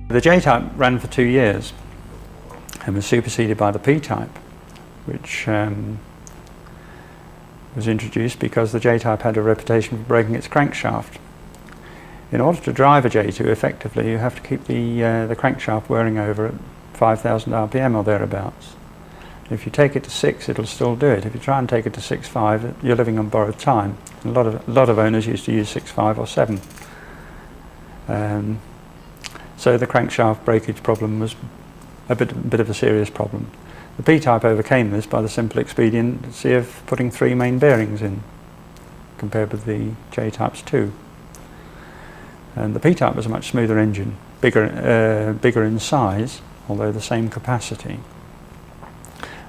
The J-type ran for 2 years and was superseded by the P-type, which was introduced because the J-type had a reputation for breaking its crankshaft. In order to drive a J2 effectively, you have to keep the crankshaft whirring over at 5,000 RPM or thereabouts. If you take it to 6, it'll still do it. If you try and take it to 6.5, you're living on borrowed time. A lot of owners used to use 6.5 or 7. So the crankshaft breakage problem was a bit of a serious problem. The P-type overcame this by the simple expediency of putting 3 main bearings in, compared with the J-type's 2. And the P-type was a much smoother engine, bigger in size, although the same capacity.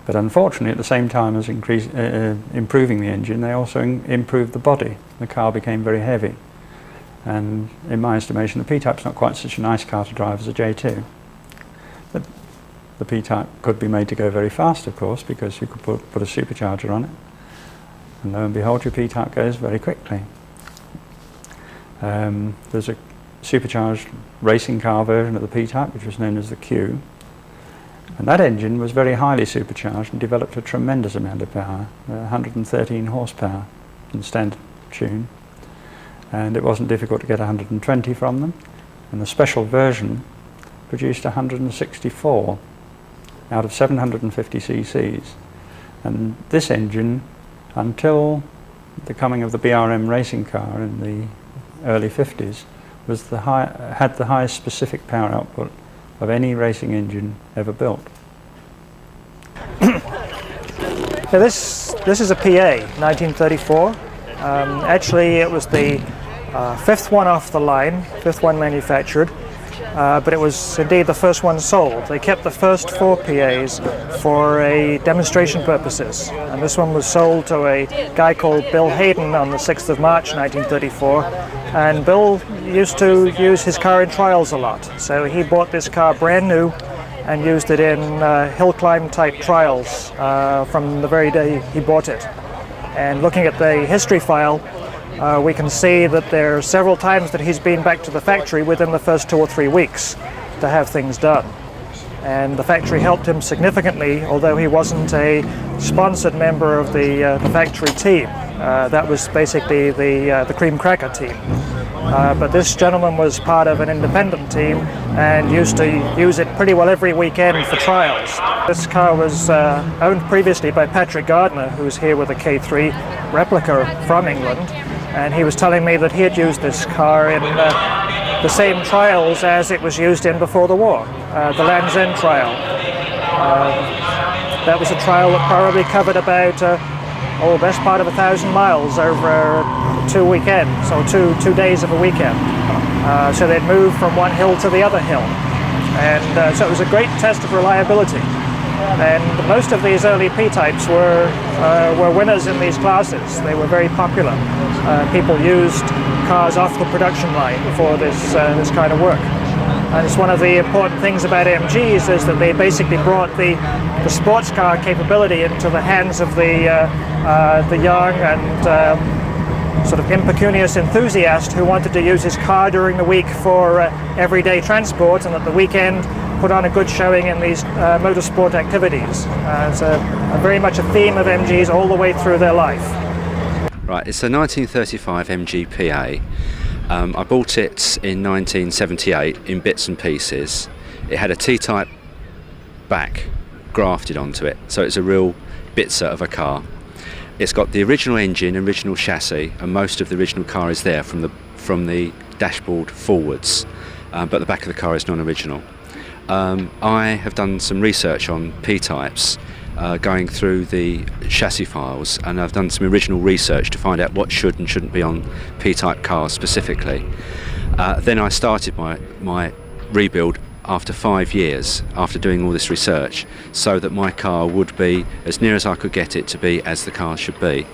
But unfortunately, at the same time as improving the engine, they also improved the body. The car became very heavy. And in my estimation, the P-type's not quite such a nice car to drive as a J2. But the P-type could be made to go very fast, of course, because you could put a supercharger on it. And lo and behold, your P-type goes very quickly. There's a supercharged racing car version of the P-type, which was known as the Q. And that engine was very highly supercharged and developed a tremendous amount of power, 113 horsepower in standard tune. And it wasn't difficult to get 120 from them. And the special version produced 164 out of 750 cc's. And this engine, until the coming of the BRM racing car in the early 50s, had the highest specific power output of any racing engine ever built. So this is a PA, 1934. Actually, it was the 5th one off the line, 5th one manufactured, but it was indeed the first one sold. They kept the first 4 PAs for demonstration purposes, and this one was sold to a guy called Bill Hayden on the 6th of March 1934, and Bill used to use his car in trials a lot, so he bought this car brand new and used it in hill climb type trials from the very day he bought it. And looking at the history file, we can see that there are several times that he's been back to the factory within the first 2 or 3 weeks to have things done. And the factory helped him significantly, although he wasn't a sponsored member of the factory team. That was basically the cream cracker team. But this gentleman was part of an independent team and used to use it pretty well every weekend for trials. This car was owned previously by Patrick Gardner, who's here with a K3 replica from England. And he was telling me that he had used this car in the same trials as it was used in before the war, the Land's End trial. That was a trial that probably covered about best part of 1,000 miles over 2 weekends, or two days of a weekend. So they'd move from one hill to the other hill. And so it was a great test of reliability. And most of these early P-types were winners in these classes. They were very popular. People used cars off the production line for this kind of work. And it's one of the important things about MGs is that they basically brought the sports car capability into the hands of the young and sort of impecunious enthusiast who wanted to use his car during the week for everyday transport, and at the weekend put on a good showing in these motorsport activities. It's very much a theme of MGs all the way through their life. Right, it's a 1935 MG PA. I bought it in 1978 in bits and pieces. It had a T-type back grafted onto it, so it's a real bitzer of a car. It's got the original engine, original chassis, and most of the original car is there from the dashboard forwards, but the back of the car is non-original. I have done some research on P-types, going through the chassis files, and I've done some original research to find out what should and shouldn't be on P-type cars specifically. Then I started my rebuild after 5 years after doing all this research, so that my car would be as near as I could get it to be as the car should be.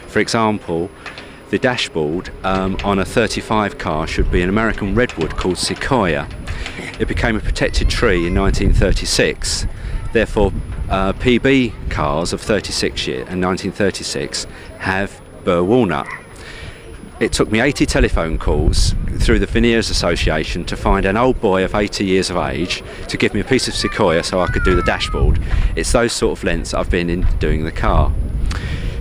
For example, the dashboard on a 35 car should be an American redwood called Sequoia. It became a protected tree in 1936. Therefore, PB cars of 36 year and 1936 have burr walnut. it took me 80 telephone calls through the Veneers Association to find an old boy of 80 years of age to give me a piece of Sequoia so I could do the dashboard. It's those sort of lengths I've been in doing the car.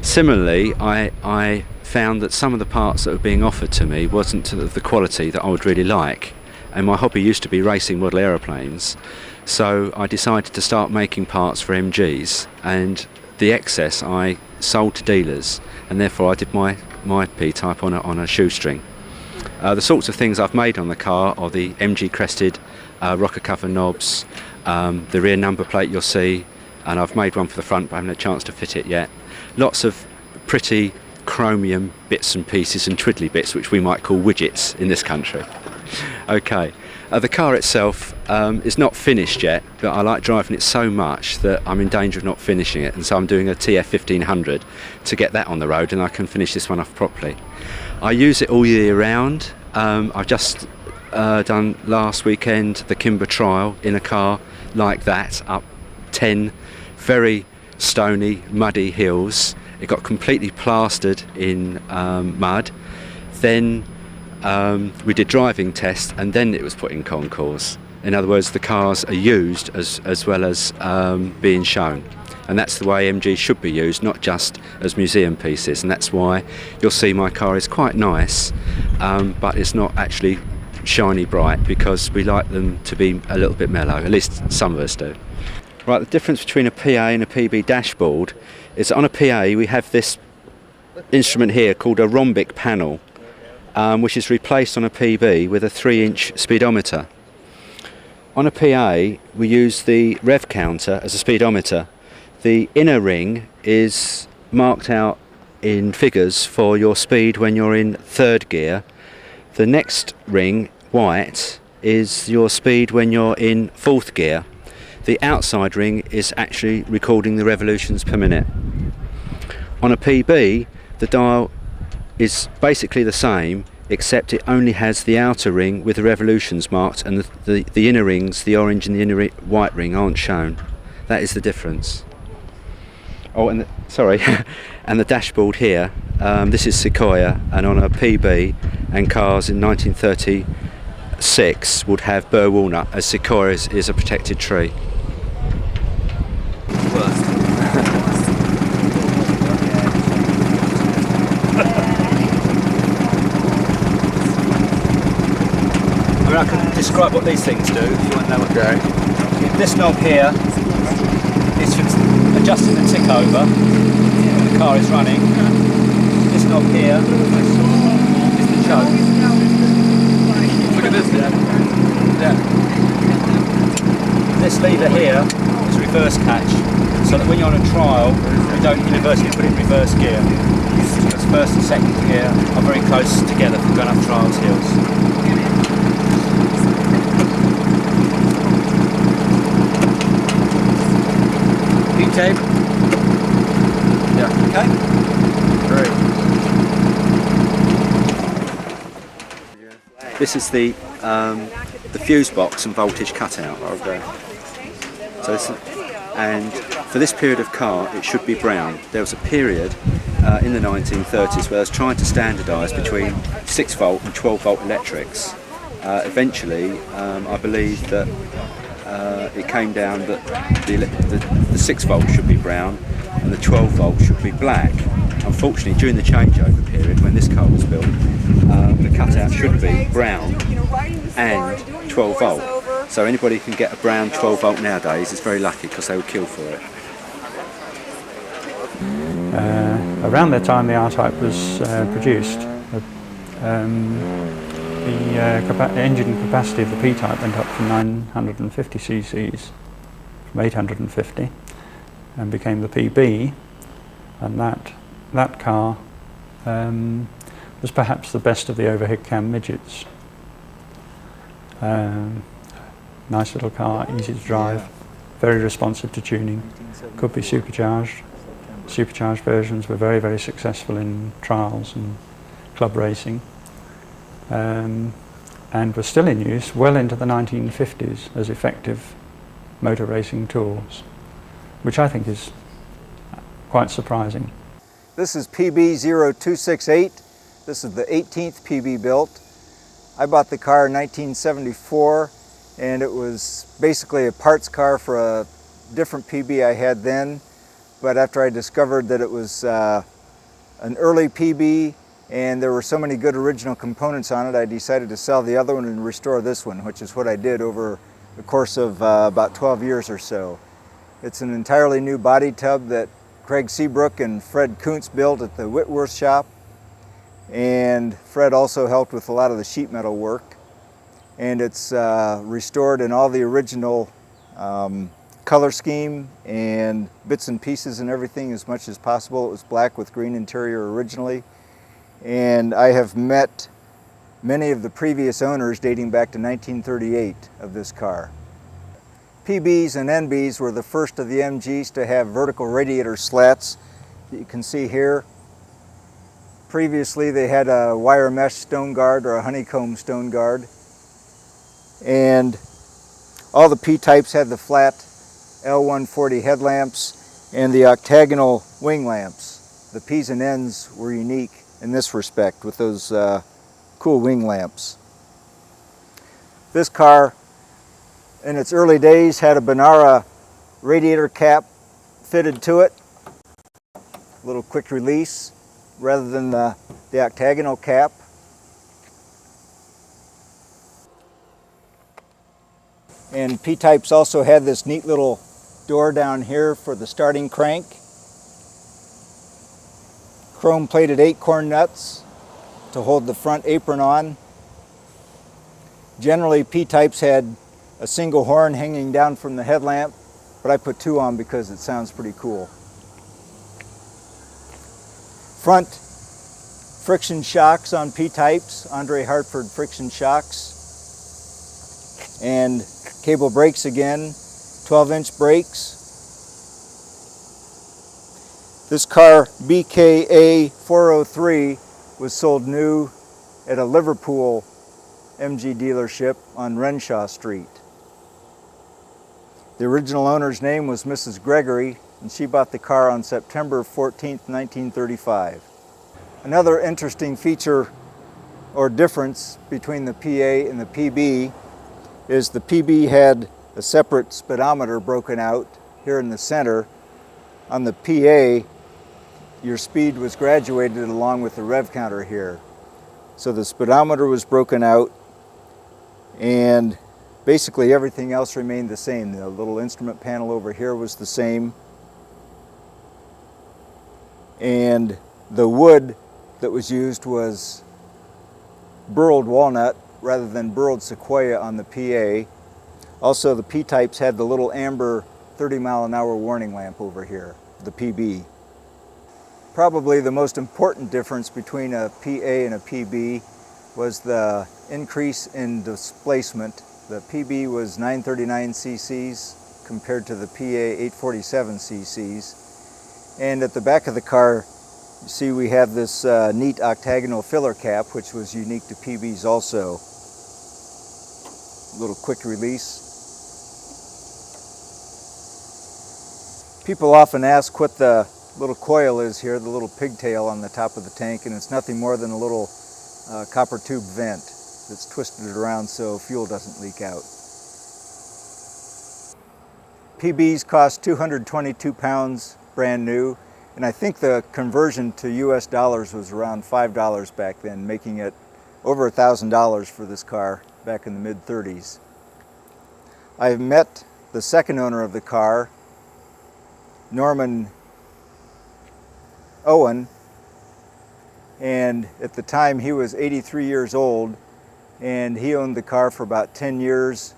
Similarly, I found that some of the parts that were being offered to me wasn't of the quality that I would really like, and my hobby used to be racing model aeroplanes, so I decided to start making parts for MGs, and the excess I sold to dealers, and therefore I did my P-type on a shoestring. The sorts of things I've made on the car are the MG crested rocker cover knobs, the rear number plate you'll see, and I've made one for the front but I haven't had a chance to fit it yet. Lots of pretty chromium bits and pieces and twiddly bits, which we might call widgets in this country. Okay, the car itself is not finished yet, but I like driving it so much that I'm in danger of not finishing it, and so I'm doing a TF 1500 to get that on the road and I can finish this one off properly. I use it all year round. I've just done last weekend the Kimber trial in a car like that, up 10 very stony, muddy hills. It got completely plastered in mud. Then we did driving tests, and then it was put in concours. In other words, the cars are used as well as being shown, and that's the way MG should be used, not just as museum pieces. And that's why you'll see my car is quite nice, but it's not actually shiny bright, because we like them to be a little bit mellow, at least some of us do. Right, the difference between a PA and a PB dashboard is that on a PA we have this instrument here called a rhombic panel, which is replaced on a PB with a 3-inch speedometer. On a PA we use the rev counter as a speedometer. The inner ring is marked out in figures for your speed when you're in 3rd gear. The next ring, white, is your speed when you're in 4th gear. The outside ring is actually recording the revolutions per minute. On a PB, the dial is basically the same, except it only has the outer ring with the revolutions marked, and the inner rings, the orange and the inner white ring, aren't shown. That is the difference. Oh, and and the dashboard here, this is Sequoia, and on a PB and cars in 1936 would have burr walnut, as Sequoia is a protected tree. I can describe what these things do if you want to know what they do. This knob here is for adjusting the tick over when the car is running. This knob here is the choke. Look at this. Yeah. This lever here is reverse catch, so that when you're on a trial you don't universally put it in reverse gear, because first and second gear are very close together for going up trials hills. P-type. Yeah. Okay. Great. This is the fuse box and voltage cutout. Okay. So this, and for this period of car, it should be brown. There was a period in the 1930s where I was trying to standardise between 6 volt and 12 volt electrics. Eventually, I believe that it came down that the 6 volt should be brown and the 12 volt should be black. Unfortunately, during the changeover period when this car was built, the cutout should be brown and 12 volt. So anybody who can get a brown 12 volt nowadays is very lucky, because they would kill for it. Around that time the R-Type was produced. The engine capacity of the P-Type went up from 950 cc's from 850 and became the PB, and that car was perhaps the best of the overhead cam midgets. Nice little car, easy to drive, very responsive to tuning, could be supercharged. Supercharged versions were very, very successful in trials and club racing, and were still in use well into the 1950s as effective motor racing tools, which I think is quite surprising. This is PB0268. This is the 18th PB built. I bought the car in 1974, and it was basically a parts car for a different PB I had then. But after I discovered that it was an early PB and there were so many good original components on it, I decided to sell the other one and restore this one, which is what I did over the course of about 12 years or so. It's an entirely new body tub that Craig Seabrook and Fred Kuntz built at the Whitworth shop. And Fred also helped with a lot of the sheet metal work. And it's restored in all the original color scheme and bits and pieces and everything as much as possible. It was black with green interior originally. And I have met many of the previous owners dating back to 1938 of this car. PBs and NBs were the first of the MGs to have vertical radiator slats that you can see here. Previously they had a wire mesh stone guard or a honeycomb stone guard. And all the P-types had the flat L140 headlamps and the octagonal wing lamps. The P's and N's were unique in this respect with those cool wing lamps. This car in its early days had a Benara radiator cap fitted to it, a little quick release rather than the octagonal cap. And P-types also had this neat little door down here for the starting crank. Chrome plated acorn nuts to hold the front apron on. Generally P-types had a single horn hanging down from the headlamp, but I put two on because it sounds pretty cool. Front friction shocks on P-types, Andre Hartford friction shocks. And cable brakes again, 12-inch brakes. This car, BKA 403, was sold new at a Liverpool MG dealership on Renshaw Street. The original owner's name was Mrs. Gregory, and she bought the car on September 14th, 1935. Another interesting feature or difference between the PA and the PB is the PB had a separate speedometer broken out here in the center. On the PA, your speed was graduated along with the rev counter here. So the speedometer was broken out, and basically everything else remained the same. The little instrument panel over here was the same. And the wood that was used was burled walnut rather than burled sequoia on the PA. Also, the P-types had the little amber 30-mile-an-hour warning lamp over here, the PB. Probably the most important difference between a PA and a PB was the increase in displacement. The PB was 939 cc's compared to the PA 847 cc's. And at the back of the car, you see we have this neat octagonal filler cap, which was unique to PBs also. A little quick release. People often ask what the little coil is here, the little pigtail on the top of the tank, and it's nothing more than a little copper tube vent that's twisted around so fuel doesn't leak out. PBs cost 222 pounds brand new, and I think the conversion to US dollars was around $5 back then, making it over $1,000 for this car back in the mid-30s. I've met the second owner of the car, Norman Owen, and at the time he was 83 years old, and he owned the car for about 10 years,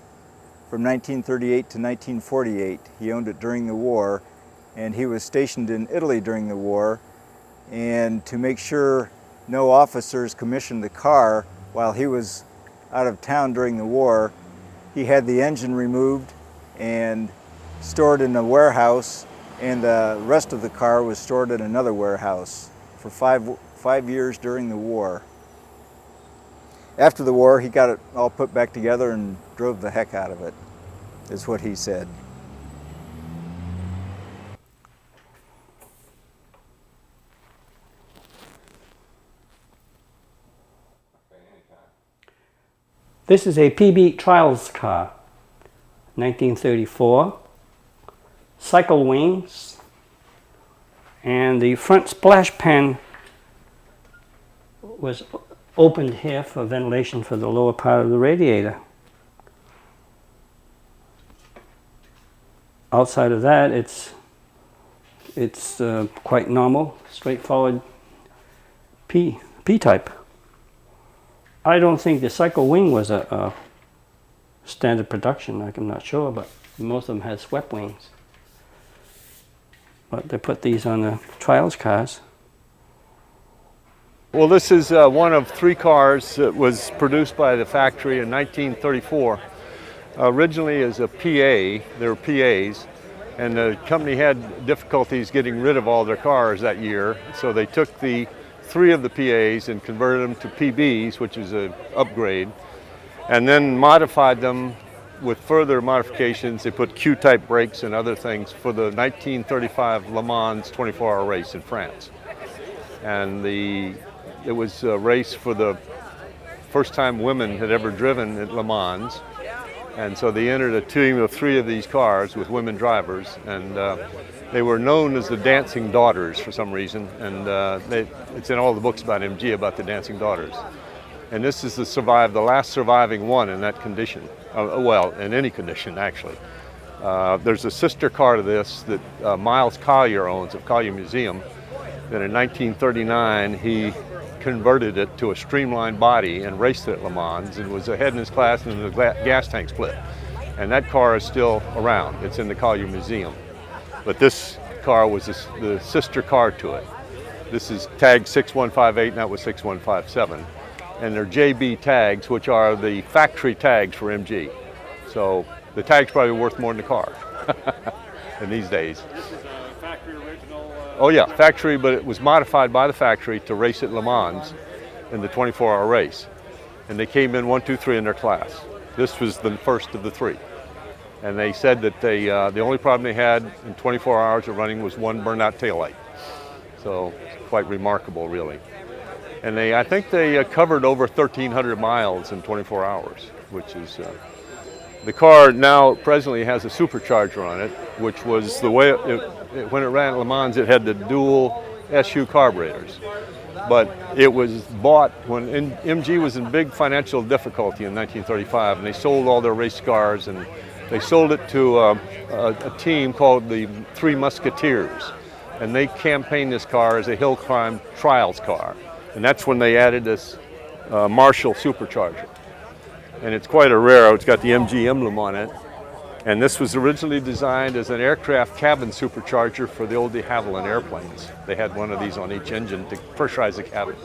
from 1938 to 1948. He owned it during the war, and he was stationed in Italy during the war, and to make sure no officers commissioned the car while he was out of town during the war, he had the engine removed and stored in a warehouse, and the rest of the car was stored in another warehouse for five years during the war. After the war, he got it all put back together and drove the heck out of it, is what he said. This is a PB trials car, 1934. Cycle wings, and the front splash pan was opened here for ventilation for the lower part of the radiator. Outside of that, it's quite normal, straightforward P-type. I don't think the cycle wing was a standard production, I'm not sure, but most of them had swept wings. But they put these on the trials cars. Well, this is one of 3 cars that was produced by the factory in 1934. Originally as a PA, they were PAs, and the company had difficulties getting rid of all their cars that year, so they took the 3 of the PAs and converted them to PBs, which is an upgrade, and then modified them with further modifications. They put Q-type brakes and other things for the 1935 Le Mans 24-hour race in France. And it was a race for the first time women had ever driven at Le Mans. And so they entered a team of 3 of these cars with women drivers, and they were known as the Dancing Daughters for some reason. And it's in all the books about MG about the Dancing Daughters. And this is the last surviving one in that condition. Well, in any condition, actually. There's a sister car to this that Miles Collier owns of Collier Museum. That in 1939, he converted it to a streamlined body and raced it at Le Mans and was ahead in his class, and the gas tank split. And that car is still around. It's in the Collier Museum. But this car was the sister car to it. This is tag 6158, and that was 6157. And they're JB tags, which are the factory tags for MG. So the tag's probably worth more than the car in these days. This is a factory original? Oh yeah, factory, but it was modified by the factory to race at Le Mans in the 24-hour race. And they came in 1, 2, 3 in their class. This was the first of the 3. And they said that the only problem they had in 24 hours of running was one burned out taillight. So quite remarkable, really. And I think they covered over 1,300 miles in 24 hours, which is, the car now presently has a supercharger on it, which was the way, when it ran at Le Mans, it had the dual SU carburetors. But it was bought when MG was in big financial difficulty in 1935, and they sold all their race cars, and they sold it to a team called the 3 Musketeers. And they campaigned this car as a hill climb trials car. And that's when they added this Marshall supercharger. And it's quite a rare. It's got the MG emblem on it. And this was originally designed as an aircraft cabin supercharger for the old de Havilland airplanes. They had one of these on each engine to pressurize the cabins.